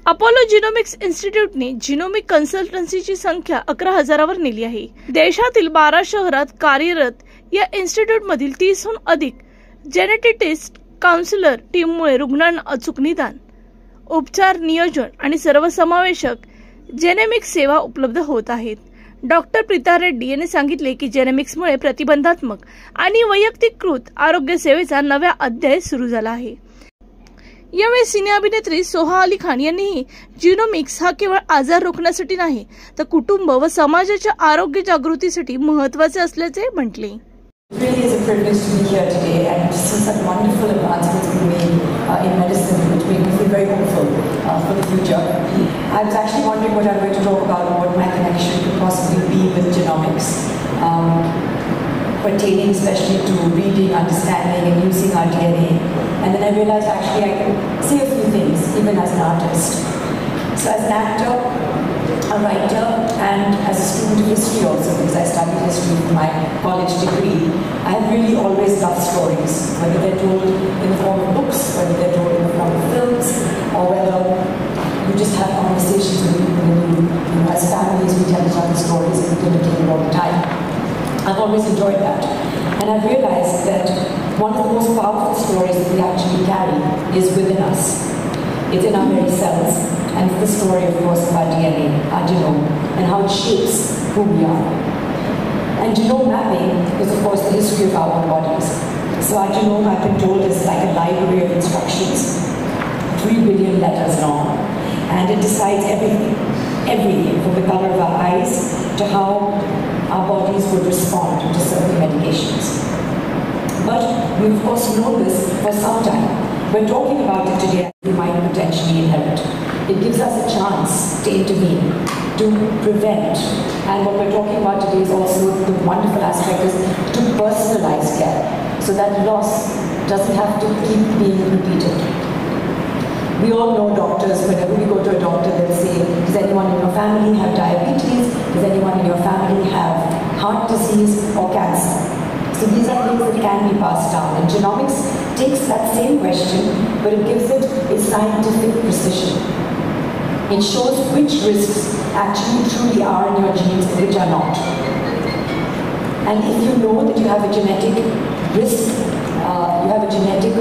Apollo genomics इन्स्टिट्यूटने genomic कन्सल्टन्सीची संख्या 11,000वर नेली आहे। देशातील 12 शहरात कार्यरत या इन्स्टिट्यूटमधील 30हून अधिक जेनेटिस्ट काउन्सिलर टीममुळे रुग्णांना अचूक निदान, उपचार नियोजन आणि सर्वसमावेशक जेनेमिक्स सेवा उपलब्ध होत आहेत। डॉक्टर प्रीता रेड्डी यांनी सांगितले की जेनेमिक्समुळे प्रतिबंधात्मक आणि वैयक्तिकृत आरोग्य सेवेचा नवा अध्याय सुरू झाला आहे। यावेळी सिने अभिनेत्री सोहा अली खान यांनीही जिनोमिक्स हा केवळ आजार रोखण्यासाठी नाही तर कुटुंब व समाजाच्या आरोग्य जागृतीसाठी महत्त्वाचे असल्याचे म्हटले। Really is a privilege to be here today and to see such wonderful advancements being made in medicine, which make me feel very hopeful for the future. I was actually wondering what I'm going to talk about, what my connection could possibly be with genomics, pertaining especially to reading, understanding and using our DNA. And then I realized actually I can say a few things even as an artist. So as an actor, a writer and as a student of history also, because I studied history for my college degree, I have really always loved stories, whether they're told in the form of books, whether they're told in the form of films, or whether you just have conversations with people and you as families we tell each other stories and we tell it all the time. I've always enjoyed that. And I've realized that one of the most powerful stories that we actually carry is within us. It's in our very cells. And it's the story, of course, of our DNA, our genome, and how it shapes who we are. And genome mapping is, of course, the history of our own bodies. So our genome, I've been told, is like a library of instructions, 3 billion letters long, and it decides everything from the color of our eyes to how our bodies would respond to certain medications. But we've, of course, known this for some time. We're talking about it today, we might potentially inherit. It gives us a chance to intervene, to prevent. And what we're talking about today is also the wonderful aspect is to personalize care, so that loss doesn't have to keep being repeated. We all know doctors, whenever we go to a doctor, they'll say, does anyone in your family have diabetes? Does anyone in your family have heart disease or cancer? So these are things that can be passed down. And genomics takes that same question, but it gives it a scientific precision. It shows which risks actually truly are in your genes and which are not. And if you know that you have a genetic risk, you have a genetic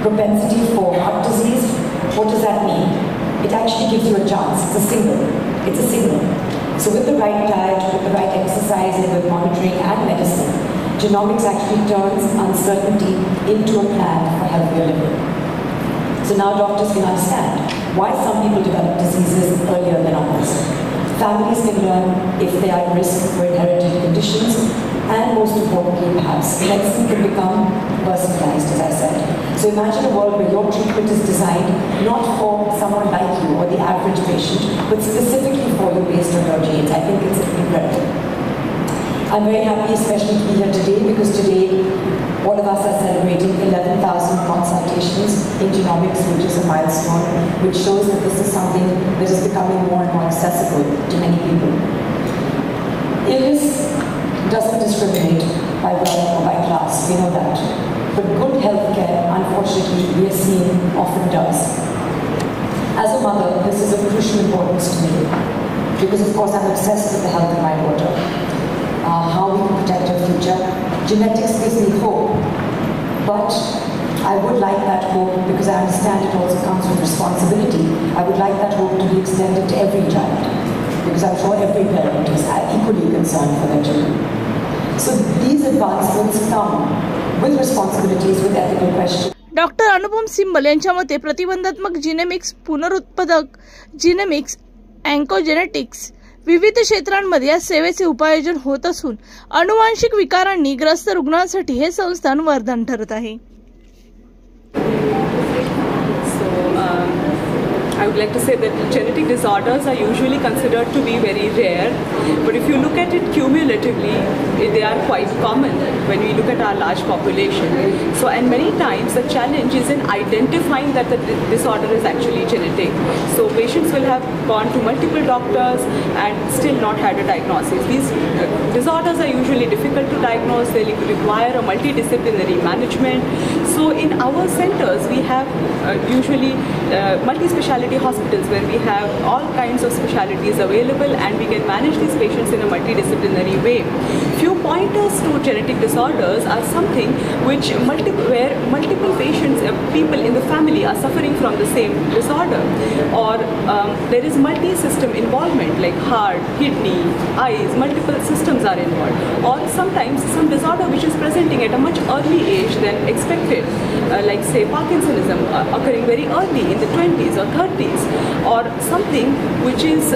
propensity for heart disease, what does that mean? It actually gives you a chance. It's a signal. It's a signal. So with the right diet, with the right exercise, and with monitoring and medicine, genomics actually turns uncertainty into a plan for healthier living. So now doctors can understand why some people develop diseases earlier than others. Families can learn if they are at risk for inherited conditions, and most importantly perhaps, medicine can become personalized, as I said. So imagine a world where your treatment is designed not for someone like you or the average patient, but specifically for you based on your genes. I think it's incredible. I'm very happy especially to be here today because today all of us are celebrating 11,000 consultations in genomics, which is a milestone, which shows that this is something that is becoming more and more accessible to many people. Illness doesn't discriminate by wealth or by class, we know that. But good healthcare, unfortunately, we are seeing often does. As a mother, this is of crucial importance to me, because of course I'm obsessed with the health of my daughter. How we can protect her future. Genetics gives me hope, but I would like that hope, because I understand it also comes with responsibility. I would like that hope to be extended to every child, because I'm sure every parent is equally concerned for their children. So these advancements come with responsibilities, with ethical questions. Doctor Anupam symbol यांच्या मते प्रतिबंधात्मक जिनेमिक्स, पुनरुत्पादक जिनेमिक्स, अँकोजेनेटिक्स विविध क्षेत्रांमध्ये या सेवेचे उपायोजन होत असून अनुवांशिक विकारांनी ग्रस्त रुग्णांसाठी हे संस्थान वरदान ठरत आहे। I would like to say that genetic disorders are usually considered to be very rare, but if you look at it cumulatively, they are quite common when we look at our large population. So, and many times the challenge is in identifying that the disorder is actually genetic. So patients will have gone to multiple doctors and still not had a diagnosis. These disorders are usually difficult to diagnose. They require a multidisciplinary management. So in our centers we have usually multi-speciality hospitals where we have all kinds of specialties available, and we can manage these patients in a multidisciplinary way. Few pointers to genetic disorders are something which where multiple patients, people in the family are suffering from the same disorder, or there is multi-system involvement like heart, kidney, eyes, multiple systems are involved, or sometimes some disorder which is presenting at a much early age than expected, like say Parkinsonism occurring very early in the 20s or 30s, or something which is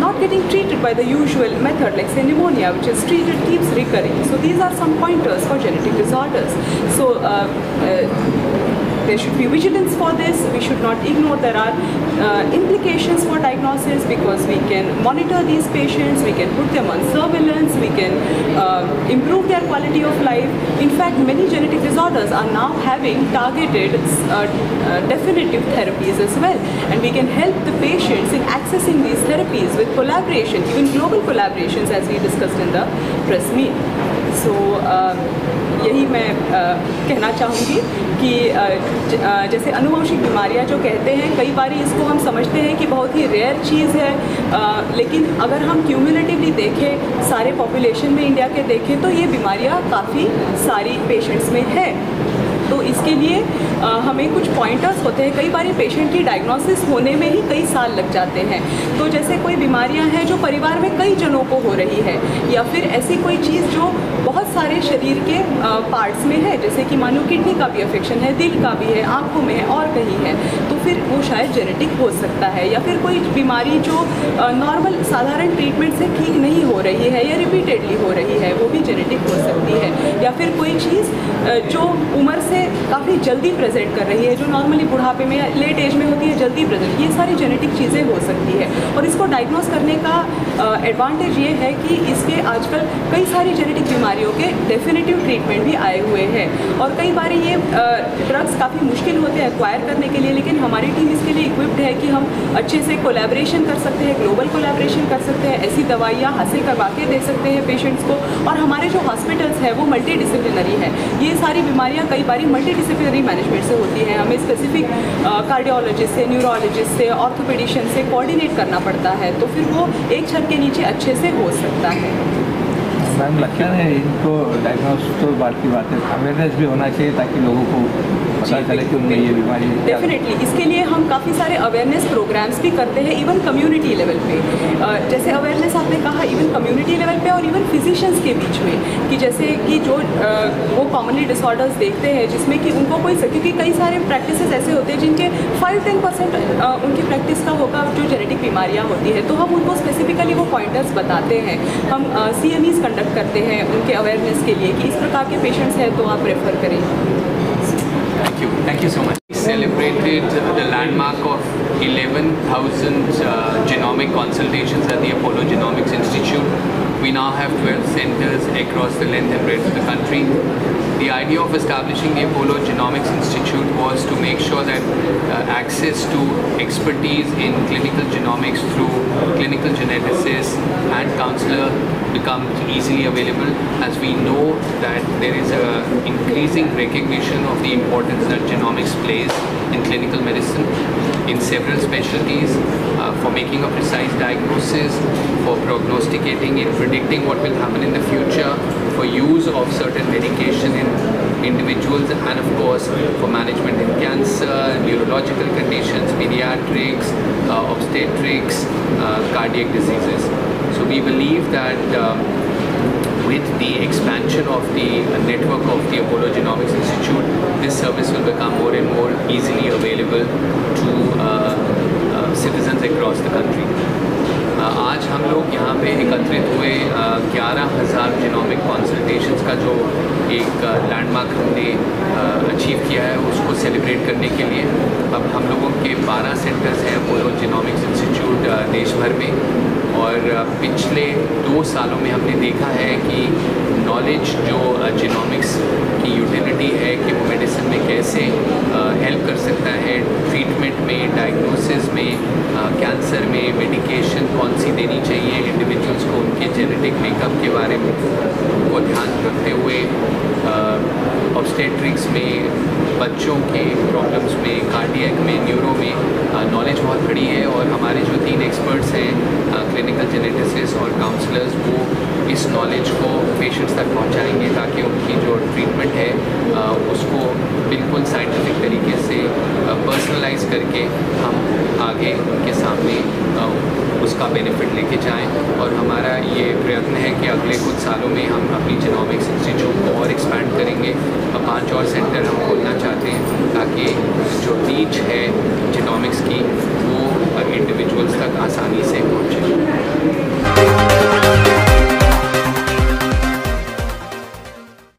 not getting treated by the usual method, like say pneumonia, which is treated keeps recurring. So these are some pointers for genetic disorders. So there should be vigilance for this. We should not ignore there are implications for diagnosis, because we can monitor these patients, we can put them on surveillance, we can improve their quality of life. In fact, many genetic disorders are now having targeted definitive therapies as well, and we can help the patients in accessing these therapies with collaboration, even global collaborations, as we discussed in the press meet. So यही मैं कहना चाहूँगी कि जैसे अनुवंशिक बीमारियाँ जो कहते हैं, कई बार इसको हम समझते हैं कि बहुत ही रेयर चीज़ है, लेकिन अगर हम क्यूमुलेटिवली देखें, सारे पॉपुलेशन में इंडिया के देखें, तो ये बीमारियाँ काफ़ी सारी पेशेंट्स में है। तो इसके लिए हमें कुछ पॉइंटर्स होते हैं। कई बार पेशेंट की डायग्नोसिस होने में ही कई साल लग जाते हैं। तो जैसे कोई बीमारियां हैं जो परिवार में कई जनों को हो रही है, या फिर ऐसी कोई चीज़ जो बहुत सारे शरीर के पार्ट्स में है, जैसे कि मानो किडनी का भी अफेक्शन है, दिल का भी है, आँखों में है और कहीं है, तो फिर वो शायद जेनेटिक हो सकता है। या फिर कोई बीमारी जो नॉर्मल साधारण ट्रीटमेंट से ठीक नहीं हो रही है या रिपीटेडली हो रही है, वो भी जेनेटिक हो सकती है। या फिर कोई चीज़ जो उम्र से काफ़ी जल्दी प्रेजेंट कर रही है, जो नॉर्मली बुढ़ापे में या लेट एज में होती है जल्दी प्रेजेंट, ये सारी जेनेटिक चीज़ें हो सकती है। और इसको डायग्नोस करने का एडवांटेज ये है कि इसके आजकल कई सारी जेनेटिक बीमारियों के डेफिनेटिव ट्रीटमेंट भी आए हुए हैं। और कई बार ये ड्रग्स काफ़ी मुश्किल होते हैं एक्वायर करने के लिए, लेकिन हमारी टीम इसके लिए इक्विप्ड है कि हम अच्छे से कोलैबोरेशन कर सकते हैं, ग्लोबल कोलैबोरेशन कर सकते हैं, ऐसी दवाइयाँ हासिल करवा के दे सकते हैं पेशेंट्स को। और हमारे जो हॉस्पिटल्स हैं वो मल्टी डिसिप्लिनरी है। ये सारी बीमारियाँ कई बार मल्टी डिसिप्लिनरी मैनेजमेंट से होती है। हमें स्पेसिफिक कार्डियोलॉजिस्ट से, न्यूरोलॉजिस्ट से, ऑर्थोपेडिशियन से कोऑर्डिनेट करना पड़ता है, तो फिर वो एक छत के नीचे अच्छे से हो सकता है। मैम लगता है इनको डायग्नोस तो बात की बात है, अवेयरनेस भी होना चाहिए ताकि लोगों को पता चले कि उनमें ये बीमारी है। डेफिनेटली इसके लिए हम काफ़ी सारे अवेयरनेस प्रोग्राम्स भी करते हैं, इवन कम्युनिटी लेवल पे। जैसे अवेयरनेस आपने कहा, इवन कम्युनिटी लेवल पे और इवन फिजिशियंस के बीच में, कि जैसे कि जो वो कॉमनली डिसऑर्डर्स देखते हैं जिसमें कि उनको कोई, क्योंकि कई सारे प्रैक्टिसेस ऐसे होते हैं जिनके 5-10% उनकी प्रैक्टिस का होगा जो जेनेटिक बीमारियाँ होती है, तो हम उनको स्पेसिफिकली वो पॉइंटर्स बताते हैं। हम CMEs कंडक्ट करते हैं उनके अवेयरनेस के लिए कि इस प्रकार के पेशेंट्स हैं तो आप रेफर करें। Thank you so much. We celebrated the landmark of 11,000 genomic consultations at the Apollo Genomics Institute. We now have 12 centers across the length and breadth of the country. The idea of establishing the Apollo Genomics Institute was to make sure that access to expertise in clinical genomics through clinical geneticists and counselor becomes easily available, as we know that there is a increasing recognition of the importance that genomics plays in clinical medicine in several specialties, for making a precise diagnosis, for prognosticating and predicting what will happen in the future, for use of certain medication in individuals, and of course for management in cancer, neurological conditions, pediatrics, obstetrics, cardiac diseases. So we believe that with the expansion of the network of the Apollo Genomics Institute, this service will become more and more easily available to citizens across the country. आज हम लोग यहाँ पे एकत्रित हुए 11,000 genomic consultations का जो एक लैंडमार्क हमने अचीव किया है, उसको सेलिब्रेट करने के लिए। अब हम लोगों के 12 सेंटर्स हैं अपोलो जीनोमिक्स इंस्टीट्यूट देश भर में, और पिछले 2 सालों में हमने देखा है कि नॉलेज जो जिनोमिक्स की यूटिलिटी है कि वो मेडिसिन में कैसे हेल्प कर सकता है, ट्रीटमेंट में, डायग्नोसिस में, कैंसर में मेडिकेशन कौन सी देनी चाहिए इंडिविजुअल्स को, उनके जेनेटिक मेकअप के बारे में को ध्यान रखते हुए, ऑब्स्टेट्रिक्स में, बच्चों के प्रॉब्लम्स में, कार्डियक में, न्यूरो में नॉलेज बहुत बड़ी है। और हमारे जो 3 एक्सपर्ट्स हैं, क्लिनिकल जेनेटिसिस्ट और काउंसलर्स, वो इस नॉलेज को पेशेंट्स तक पहुंचाएंगे ताकि उनकी जो ट्रीटमेंट है उसको बिल्कुल साइंटिफिक तरीके से पर्सनलाइज करके हम आगे उनके सामने उसका बेनिफिट लेके जाएं। और हमारा ये प्रयत्न है कि अगले कुछ सालों में हम अपनी जिनोमिक्स इंस्टीट्यूट को और एक्सपैंड करेंगे। 5 और सेंटर हम खोलना चाहते हैं ताकि जो रीच है जिनोमिक्स की वो इंडिविजुअल्स तक आसानी से पहुँचे।